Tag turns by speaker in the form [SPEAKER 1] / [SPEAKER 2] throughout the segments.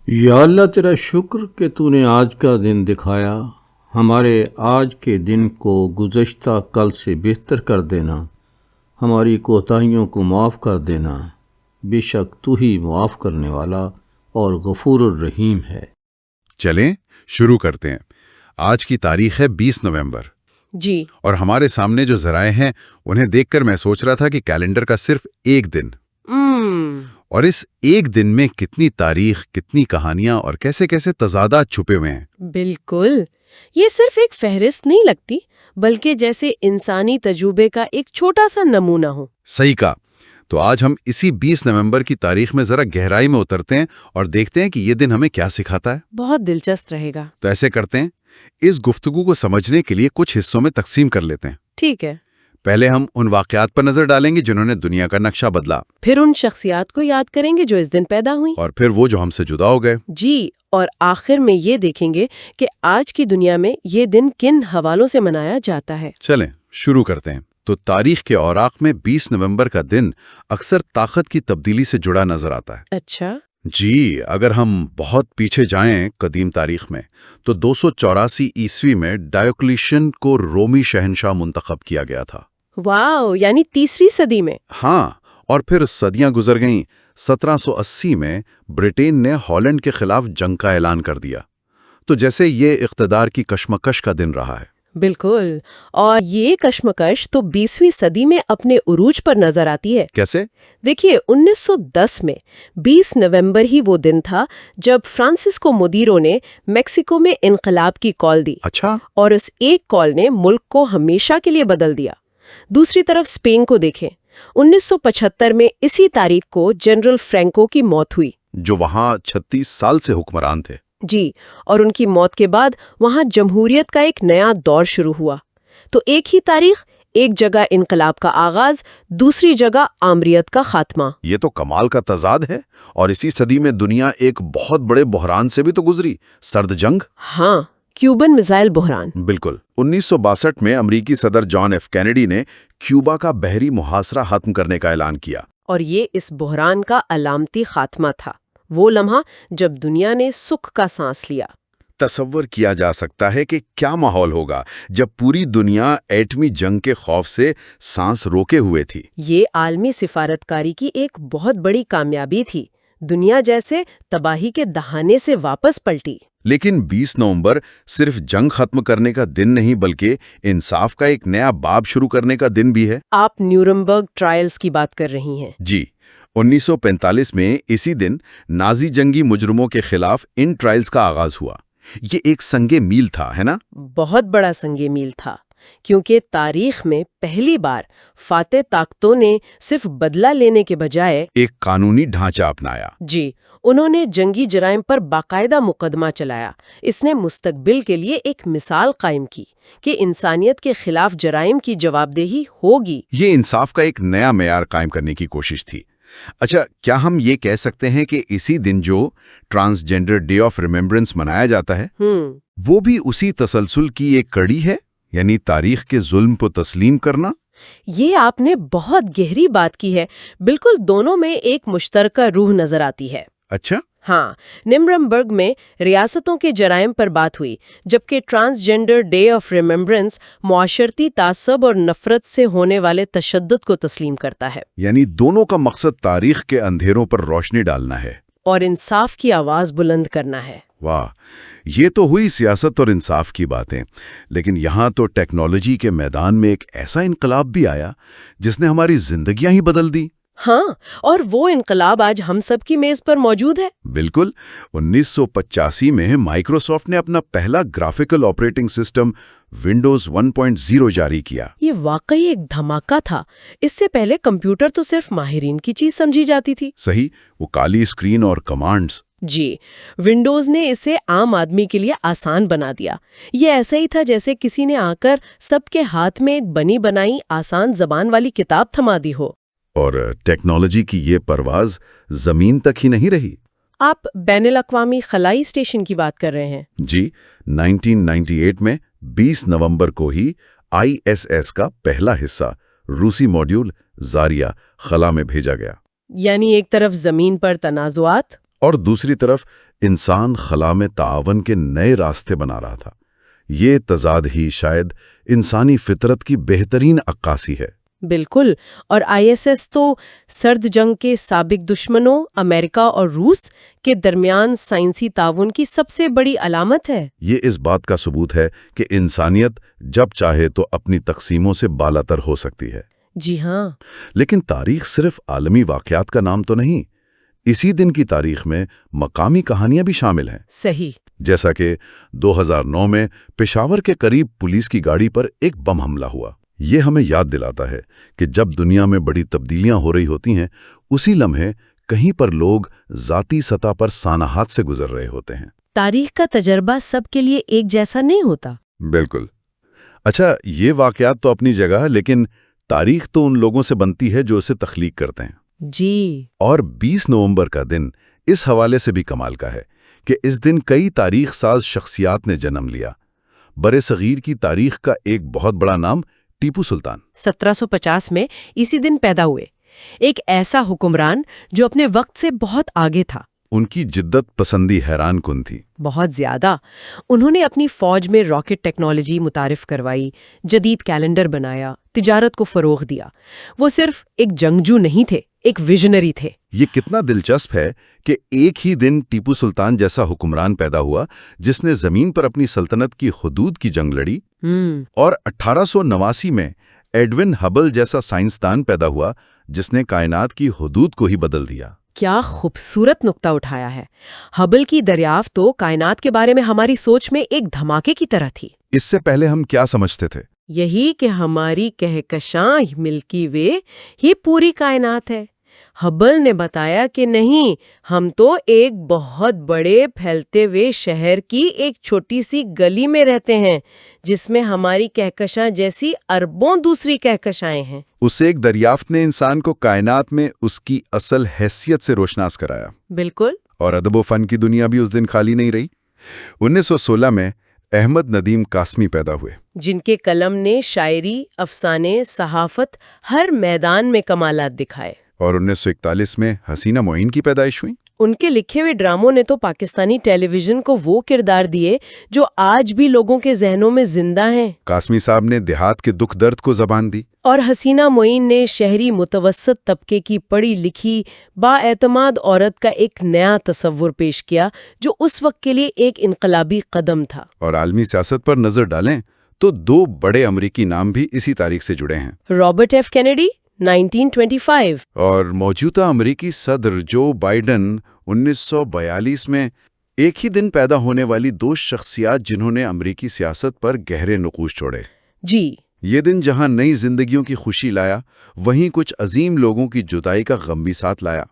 [SPEAKER 1] یا اللہ تیرا شکر کہ تو نے آج کا دن دکھایا، ہمارے آج کے دن کو گزشتہ کل سے بہتر کر دینا، ہماری کوتاہیوں کو معاف کر دینا، بے شک تو ہی معاف کرنے والا اور غفور الرحیم ہے۔
[SPEAKER 2] چلیں شروع کرتے ہیں۔ آج کی تاریخ ہے 20 نومبر
[SPEAKER 3] جی۔
[SPEAKER 2] اور ہمارے سامنے جو ذرائع ہیں انہیں دیکھ کر میں سوچ رہا تھا کہ کیلنڈر کا صرف ایک دن، اور اس ایک دن میں کتنی تاریخ، کتنی کہانیاں اور کیسے کیسے تضادات چھپے ہوئے ہیں۔
[SPEAKER 3] بالکل، یہ صرف ایک فہرست نہیں لگتی، بلکہ جیسے انسانی تجربے کا ایک چھوٹا سا نمونہ ہو۔
[SPEAKER 2] صحیح کہا۔ تو آج ہم اسی 20 نومبر کی تاریخ میں ذرا گہرائی میں اترتے ہیں اور دیکھتے ہیں کہ یہ دن ہمیں کیا سکھاتا ہے۔
[SPEAKER 3] بہت دلچسپ رہے گا۔
[SPEAKER 2] تو ایسے کرتے ہیں، اس گفتگو کو سمجھنے کے لیے کچھ حصوں میں تقسیم کر لیتے ہیں۔
[SPEAKER 3] ٹھیک ہے۔
[SPEAKER 2] پہلے ہم ان واقعات پر نظر ڈالیں گے جنہوں نے دنیا کا نقشہ بدلا،
[SPEAKER 3] پھر ان شخصیات کو یاد کریں گے جو اس دن پیدا ہوئی۔
[SPEAKER 2] اور پھر وہ جو ہم سے جدا ہو گئے۔
[SPEAKER 3] جی، اور آخر میں یہ دیکھیں گے کہ آج کی دنیا میں یہ دن کن حوالوں سے منایا جاتا ہے۔
[SPEAKER 2] چلیں شروع کرتے ہیں۔ تو تاریخ کے اوراق میں 20 نومبر کا دن اکثر طاقت کی تبدیلی سے جڑا نظر آتا ہے۔
[SPEAKER 3] اچھا۔
[SPEAKER 2] جی، اگر ہم بہت پیچھے جائیں قدیم تاریخ میں تو 284 عیسوی میں ڈایوکلیشین کو رومی شہنشاہ منتخب کیا گیا تھا۔
[SPEAKER 3] واو، یعنی تیسری صدی میں۔
[SPEAKER 2] ہاں، اور پھر صدیاں گزر گئیں۔ 1780 میں برٹین نے ہالینڈ کے خلاف جنگ کا اعلان کر دیا، تو جیسے یہ اقتدار کی کشمکش کا دن رہا ہے۔
[SPEAKER 3] بالکل، اور یہ کشمکش تو 20ویں صدی میں اپنے عروج پر نظر آتی ہے۔
[SPEAKER 2] کیسے؟
[SPEAKER 3] دیکھیے، 1910 میں 20 نومبر ہی وہ دن تھا جب فرانسسکو مودیرو نے میکسیکو میں انقلاب کی کال دی۔
[SPEAKER 2] اچھا۔
[SPEAKER 3] اور اس ایک کال نے ملک کو ہمیشہ کے لیے بدل دیا۔ دوسری طرف اسپین کو دیکھیں، 1975 میں اسی تاریخ کو جنرل فرینکو کی موت ہوئی،
[SPEAKER 2] جو وہاں 36 سال سے حکمران تھے۔
[SPEAKER 3] جی، اور ان کی موت کے بعد وہاں جمہوریت کا ایک نیا دور شروع ہوا۔ تو ایک ہی تاریخ، ایک جگہ انقلاب کا آغاز، دوسری جگہ آمریت کا خاتمہ۔
[SPEAKER 2] یہ تو کمال کا تضاد ہے، اور اسی صدی میں دنیا ایک بہت بڑے بحران سے بھی تو گزری، سرد جنگ۔
[SPEAKER 3] ہاں، کیوبن میزائل بحران۔
[SPEAKER 2] بالکل۔ 1962 میں امریکی صدر جان ایف کینیڈی نے کیوبا کا بحری محاصرہ ختم کرنے کا اعلان کیا۔
[SPEAKER 3] اور یہ اس بحران کا علامتی خاتمہ تھا، وہ لمحہ جب دنیا نے سکھ کا سانس لیا۔
[SPEAKER 2] تصور کیا جا سکتا ہے کہ کیا ماحول ہوگا جب پوری دنیا ایٹمی جنگ کے خوف سے سانس روکے ہوئے تھی۔
[SPEAKER 3] یہ عالمی سفارتکاری کی ایک بہت بڑی کامیابی تھی، دنیا جیسے تباہی کے دہانے سے واپس پلٹی۔
[SPEAKER 2] لیکن 20 نومبر صرف جنگ ختم کرنے کا دن نہیں بلکہ انصاف کا ایک نیا باب شروع کرنے کا دن بھی ہے۔
[SPEAKER 3] آپ نیورمبرگ ٹرائلز کی بات کر رہی ہیں۔
[SPEAKER 2] جی، 1945 میں اسی دن نازی جنگی مجرموں کے خلاف ان ٹرائلز کا آغاز ہوا۔ یہ ایک سنگ میل تھا، ہے نا؟
[SPEAKER 3] بہت بڑا سنگ میل تھا، کیونکہ تاریخ میں پہلی بار فاتح طاقتوں نے صرف بدلہ لینے کے بجائے
[SPEAKER 2] ایک قانونی ڈھانچہ اپنایا۔
[SPEAKER 3] جی، انہوں نے جنگی جرائم پر باقاعدہ مقدمہ چلایا۔ اس نے مستقبل کے لیے ایک مثال قائم کی کہ انسانیت کے خلاف جرائم کی جواب دہی ہوگی۔
[SPEAKER 2] یہ انصاف کا ایک نیا معیار قائم کرنے کی کوشش تھی۔ اچھا، کیا ہم یہ کہہ سکتے ہیں کہ اسی دن جو ٹرانسجینڈر ڈے آف ریممبرنس منایا جاتا ہے وہ بھی اسی تسلسل کی ایک کڑی ہے، یعنی تاریخ کے ظلم کو تسلیم کرنا؟
[SPEAKER 3] یہ آپ نے بہت گہری بات کی ہے۔ بالکل، دونوں میں ایک مشترکہ روح نظر آتی ہے۔
[SPEAKER 2] اچھا۔
[SPEAKER 3] ہاں، نیورمبرگ میں ریاستوں کے جرائم پر بات ہوئی، جبکہ ٹرانسجینڈر ڈے آف ریممبرنس معاشرتی تعصب اور نفرت سے ہونے والے تشدد کو تسلیم کرتا ہے۔
[SPEAKER 2] یعنی دونوں کا مقصد تاریخ کے اندھیروں پر روشنی ڈالنا ہے
[SPEAKER 3] اور انصاف کی آواز بلند کرنا ہے۔
[SPEAKER 2] واہ، یہ تو ہوئی سیاست اور انصاف کی باتیں، لیکن یہاں تو ٹیکنالوجی کے میدان میں ایک ایسا انقلاب بھی آیا جس نے ہماری زندگیاں ہی بدل دی۔
[SPEAKER 3] ہاں، اور وہ انقلاب آج ہم سب کی میز پر موجود ہے۔
[SPEAKER 2] بالکل۔ 1985 میں مائکروسافٹ نے اپنا پہلا گرافیکل آپریٹنگ سسٹم ونڈوز 1.0 جاری کیا۔
[SPEAKER 3] یہ واقعی ایک دھماکہ تھا۔ اس سے پہلے کمپیوٹر تو صرف ماہرین کی چیز سمجھی جاتی تھی۔
[SPEAKER 2] صحیح، وہ کالی اسکرین اور کمانڈز۔
[SPEAKER 3] جی، ونڈوز نے اسے عام آدمی کے لیے آسان بنا دیا۔ یہ ایسا ہی تھا جیسے کسی نے آ کر سب کے ہاتھ میں ایک بنی بنائی آسان زبان والی کتاب تھما دی ہو۔
[SPEAKER 2] اور ٹیکنالوجی کی یہ پرواز زمین تک ہی نہیں رہی۔
[SPEAKER 3] آپ بین الاقوامی خلائی اسٹیشن کی بات کر رہے ہیں؟
[SPEAKER 2] جی، 1998 میں 20 نومبر کو ہی ISS کا پہلا حصہ روسی ماڈیول زاریا خلا میں بھیجا گیا۔
[SPEAKER 3] یعنی ایک طرف زمین پر تنازعات
[SPEAKER 2] اور دوسری طرف انسان خلا میں تعاون کے نئے راستے بنا رہا تھا۔ یہ تضاد ہی شاید انسانی فطرت کی بہترین عکاسی ہے۔
[SPEAKER 3] بالکل، اور ISS تو سرد جنگ کے سابق دشمنوں امریکہ اور روس کے درمیان سائنسی تعاون کی سب سے بڑی علامت ہے۔
[SPEAKER 2] یہ اس بات کا ثبوت ہے کہ انسانیت جب چاہے تو اپنی تقسیموں سے بالاتر ہو سکتی ہے۔
[SPEAKER 3] جی ہاں۔
[SPEAKER 2] لیکن تاریخ صرف عالمی واقعات کا نام تو نہیں، اسی دن کی تاریخ میں مقامی کہانیاں بھی شامل ہیں۔
[SPEAKER 3] صحیح۔
[SPEAKER 2] جیسا کہ 2009 میں پشاور کے قریب پولیس کی گاڑی پر ایک بم حملہ ہوا۔ یہ ہمیں یاد دلاتا ہے کہ جب دنیا میں بڑی تبدیلیاں ہو رہی ہوتی ہیں، اسی لمحے کہیں پر لوگ ذاتی سطح پر سانحات سے گزر رہے ہوتے ہیں۔
[SPEAKER 3] تاریخ کا تجربہ سب کے لیے ایک جیسا نہیں ہوتا۔
[SPEAKER 2] بالکل۔ اچھا، یہ واقعات تو اپنی جگہ، لیکن تاریخ تو ان لوگوں سے بنتی ہے جو اسے تخلیق کرتے ہیں۔
[SPEAKER 3] جی۔
[SPEAKER 2] اور 20 نومبر کا دن اس حوالے سے بھی کمال کا ہے کہ اس دن کئی تاریخ ساز شخصیات نے جنم لیا۔ برصغیر کی تاریخ کا ایک بہت بڑا نام ٹیپو سلطان
[SPEAKER 3] 1750 میں اسی دن پیدا ہوئے، ایک ایسا حکمران جو اپنے وقت سے بہت آگے تھا۔
[SPEAKER 2] ان کی جدت پسندی حیران کن تھی۔
[SPEAKER 3] بہت زیادہ۔ انہوں نے اپنی فوج میں راکٹ ٹیکنالوجی متعارف کروائی، جدید کیلنڈر بنایا، تجارت کو فروغ دیا۔ وہ صرف ایک جنگجو نہیں تھے، ایک ویژنری تھے۔
[SPEAKER 2] یہ کتنا دلچسپ ہے کہ ایک ہی دن ٹیپو سلطان جیسا حکمران پیدا ہوا جس نے زمین پر اپنی سلطنت کی حدود کی جنگ لڑی، اور 1889 میں ایڈون ہبل جیسا سائنسدان پیدا ہوا جس نے کائنات کی حدود کو ہی بدل دیا۔
[SPEAKER 3] کیا خوبصورت نقطہ اٹھایا ہے۔ ہبل کی دریافت تو کائنات کے بارے میں ہماری سوچ میں ایک دھماکے کی طرح تھی۔
[SPEAKER 2] اس سے پہلے ہم کیا سمجھتے تھے؟
[SPEAKER 3] یہی کہ ہماری کہکشاں ملکی وے ہی پوری کائنات ہے۔ ہبل نے بتایا کہ نہیں، ہم تو ایک بہت بڑے پھیلتے ہوئے شہر کی ایک چھوٹی سی گلی میں رہتے ہیں جس میں ہماری کہکشاں جیسی اربوں دوسری کہکشائیں ہیں۔
[SPEAKER 2] اس ایک دریافت نے انسان کو کائنات میں اس کی اصل حیثیت سے روشناس کرایا۔
[SPEAKER 3] بالکل۔
[SPEAKER 2] اور ادب و فن کی دنیا بھی اس دن خالی نہیں رہی۔ 1916 میں احمد ندیم قاسمی پیدا ہوئے،
[SPEAKER 3] جن کے قلم نے شاعری، افسانے، صحافت ہر میدان میں کمالات دکھائے۔
[SPEAKER 2] اور 1941 میں حسینہ معین کی پیدائش ہوئی۔
[SPEAKER 3] ان کے لکھے ہوئے ڈراموں نے تو پاکستانی ٹیلی ویژن کو وہ کردار دیے جو آج بھی لوگوں کے ذہنوں میں زندہ ہیں۔
[SPEAKER 2] قاسمی صاحب نے دیہات کے دکھ درد کو زبان دی،
[SPEAKER 3] اور حسینہ معین نے شہری متوسط طبقے کی پڑھی لکھی بااعتماد عورت کا ایک نیا تصور پیش کیا جو اس وقت کے لیے ایک انقلابی قدم تھا۔
[SPEAKER 2] اور عالمی سیاست پر نظر ڈالیں تو 2 بڑے امریکی نام بھی اسی تاریخ سے جڑے ہیں،
[SPEAKER 3] رابرٹ ایف کینیڈی 1925
[SPEAKER 2] اور موجودہ امریکی صدر جو بائیڈن 1942 میں۔ ایک ہی دن پیدا ہونے والی 2 شخصیات جنہوں نے امریکی سیاست پر گہرے نقوش چھوڑے۔
[SPEAKER 3] جی۔
[SPEAKER 2] یہ دن جہاں نئی زندگیوں کی خوشی لایا، وہیں کچھ عظیم لوگوں کی جدائی کا غم بھی ساتھ لایا۔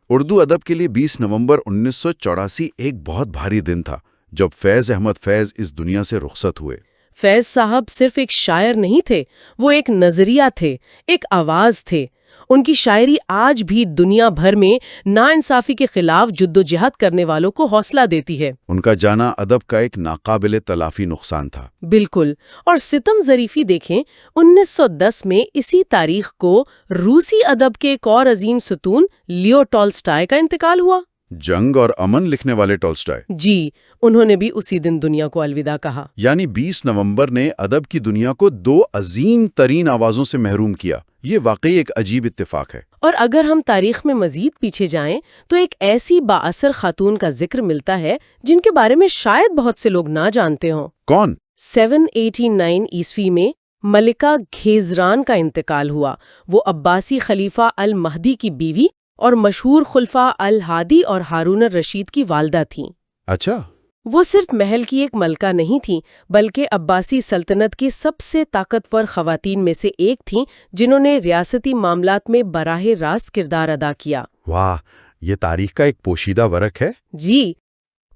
[SPEAKER 2] اردو ادب کے لیے 20 نومبر 1984 ایک بہت بھاری دن تھا جب فیض احمد فیض اس دنیا سے رخصت ہوئے۔
[SPEAKER 3] فیض صاحب صرف ایک شاعر نہیں تھے، وہ ایک نظریہ تھے، ایک آواز تھے۔ ان کی شاعری آج بھی دنیا بھر میں ناانصافی کے خلاف جدوجہد کرنے والوں کو حوصلہ دیتی ہے۔
[SPEAKER 2] ان کا جانا ادب کا ایک ناقابل تلافی نقصان تھا۔
[SPEAKER 3] بالکل۔ اور ستم ظریفی دیکھیں، 1910 میں اسی تاریخ کو روسی ادب کے ایک اور عظیم ستون لیو ٹالسٹائے کا انتقال ہوا۔
[SPEAKER 2] جنگ اور امن لکھنے والے ٹالسٹائے۔
[SPEAKER 3] جی، انہوں نے بھی اسی دن دنیا کو الوداع کہا۔
[SPEAKER 2] یعنی 20 نومبر نے ادب کی دنیا کو 2 عظیم ترین آوازوں سے محروم کیا۔ یہ واقعی ایک عجیب اتفاق ہے۔ اور
[SPEAKER 3] اگر ہم تاریخ میں مزید پیچھے جائیں تو ایک ایسی بااثر خاتون کا ذکر ملتا ہے جن کے بارے میں شاید بہت سے لوگ نہ جانتے ہوں۔
[SPEAKER 2] کون؟
[SPEAKER 3] 789 عیسوی میں ملکہ گھیزران کا انتقال ہوا۔ وہ عباسی خلیفہ المہدی کی بیوی اور مشہور خلفاء الہادی اور ہارون الرشید کی والدہ تھیں۔
[SPEAKER 2] اچھا۔
[SPEAKER 3] وہ صرف محل کی ایک ملکہ نہیں تھیں بلکہ عباسی سلطنت کی سب سے طاقتور خواتین میں سے ایک تھیں جنہوں نے ریاستی معاملات میں براہ راست کردار ادا کیا۔
[SPEAKER 2] واہ، یہ تاریخ کا ایک پوشیدہ ورق ہے۔
[SPEAKER 3] جی،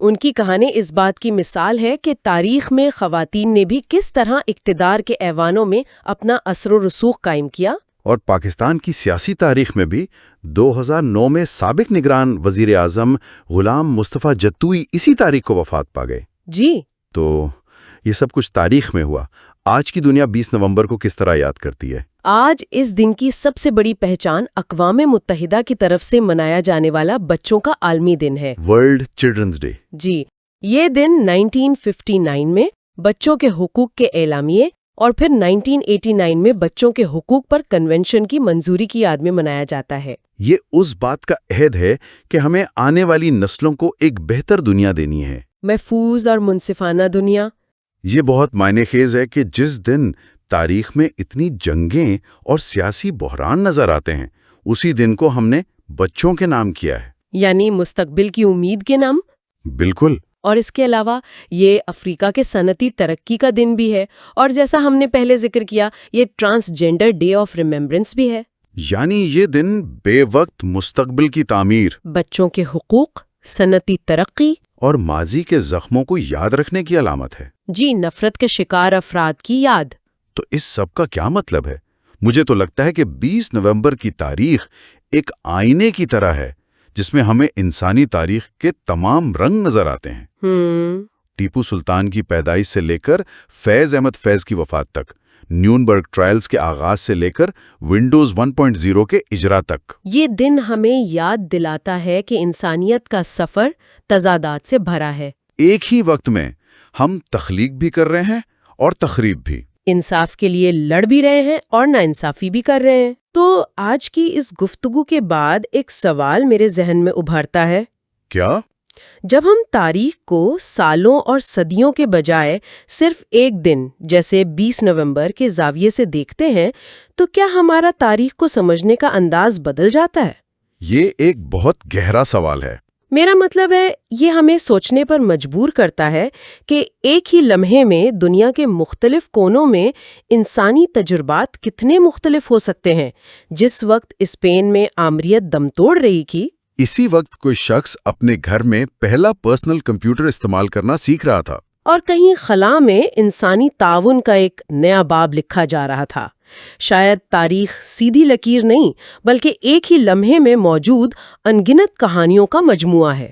[SPEAKER 3] ان کی کہانی اس بات کی مثال ہے کہ تاریخ میں خواتین نے بھی کس طرح اقتدار کے ایوانوں میں اپنا اثر و رسوخ قائم کیا۔
[SPEAKER 2] اور پاکستان کی سیاسی تاریخ میں بھی 2009 میں سابق نگران وزیر اعظم غلام مصطفیٰ جتوئی اسی تاریخ کو وفات پا گئے۔
[SPEAKER 3] جی۔
[SPEAKER 2] تو یہ سب کچھ تاریخ میں ہوا۔ آج کی دنیا 20 نومبر کو کس طرح یاد کرتی ہے؟
[SPEAKER 3] آج اس دن کی سب سے بڑی پہچان اقوام متحدہ کی طرف سے منایا جانے والا بچوں کا عالمی دن ہے۔
[SPEAKER 2] World children's day.
[SPEAKER 3] جی، یہ دن 1959 میں بچوں کے حقوق کے اعلامیے اور پھر 1989 میں بچوں کے حقوق پر کنونشن کی منظوری کی یاد میں منایا جاتا ہے۔
[SPEAKER 2] یہ اس بات کا عہد ہے کہ ہمیں آنے والی نسلوں کو ایک بہتر دنیا دینی ہے،
[SPEAKER 3] محفوظ اور منصفانہ دنیا۔
[SPEAKER 2] یہ بہت معنی خیز ہے کہ جس دن تاریخ میں اتنی جنگیں اور سیاسی بحران نظر آتے ہیں، اسی دن کو ہم نے بچوں کے نام کیا ہے۔
[SPEAKER 3] یعنی مستقبل کی امید کے نام۔
[SPEAKER 2] بالکل۔
[SPEAKER 3] اور اس کے علاوہ یہ افریقہ کے صنعتی ترقی کا دن بھی ہے، اور جیسا ہم نے پہلے ذکر کیا، یہ ٹرانسجینڈر ڈے آف ریممبرنس بھی ہے۔
[SPEAKER 2] یعنی یہ دن بے وقت مستقبل کی تعمیر،
[SPEAKER 3] بچوں کے حقوق، صنعتی ترقی
[SPEAKER 2] اور ماضی کے زخموں کو یاد رکھنے کی علامت ہے۔
[SPEAKER 3] جی، نفرت کے شکار افراد کی یاد۔
[SPEAKER 2] تو اس سب کا کیا مطلب ہے؟ مجھے تو لگتا ہے کہ 20 نومبر کی تاریخ ایک آئینے کی طرح ہے جس میں ہمیں انسانی تاریخ کے تمام رنگ نظر آتے ہیں۔ ٹیپو سلطان کی پیدائش سے لے کر فیض احمد فیض کی وفات تک، نیورنبرگ ٹرائلز کے آغاز سے لے کر ونڈوز 1.0 کے اجرا تک۔
[SPEAKER 3] یہ دن ہمیں یاد دلاتا ہے کہ انسانیت کا سفر تضادات سے بھرا ہے۔
[SPEAKER 2] ایک ہی وقت میں ہم تخلیق بھی کر رہے ہیں اور تخریب بھی،
[SPEAKER 3] انصاف کے لیے لڑ بھی رہے ہیں اور ناانصافی بھی کر رہے ہیں۔ تو آج کی اس گفتگو کے بعد ایک سوال میرے ذہن میں ابھرتا ہے۔
[SPEAKER 2] کیا؟
[SPEAKER 3] جب ہم تاریخ کو سالوں اور صدیوں کے بجائے صرف ایک دن جیسے 20 نومبر کے زاویے سے دیکھتے ہیں تو کیا ہمارا تاریخ کو سمجھنے کا انداز بدل جاتا ہے؟
[SPEAKER 2] یہ ایک بہت گہرا سوال ہے۔
[SPEAKER 3] میرا مطلب ہے یہ ہمیں سوچنے پر مجبور کرتا ہے کہ ایک ہی لمحے میں دنیا کے مختلف کونوں میں انسانی تجربات کتنے مختلف ہو سکتے ہیں۔ جس وقت اسپین میں آمریت دم توڑ رہی تھی،
[SPEAKER 2] اسی وقت کوئی شخص اپنے گھر میں پہلا پرسنل کمپیوٹر استعمال کرنا سیکھ رہا تھا،
[SPEAKER 3] اور کہیں خلا میں انسانی تعاون کا ایک نیا باب لکھا جا رہا تھا۔ شاید تاریخ سیدھی لکیر نہیں، بلکہ ایک ہی لمحے میں موجود انگنت کہانیوں کا مجموعہ ہے۔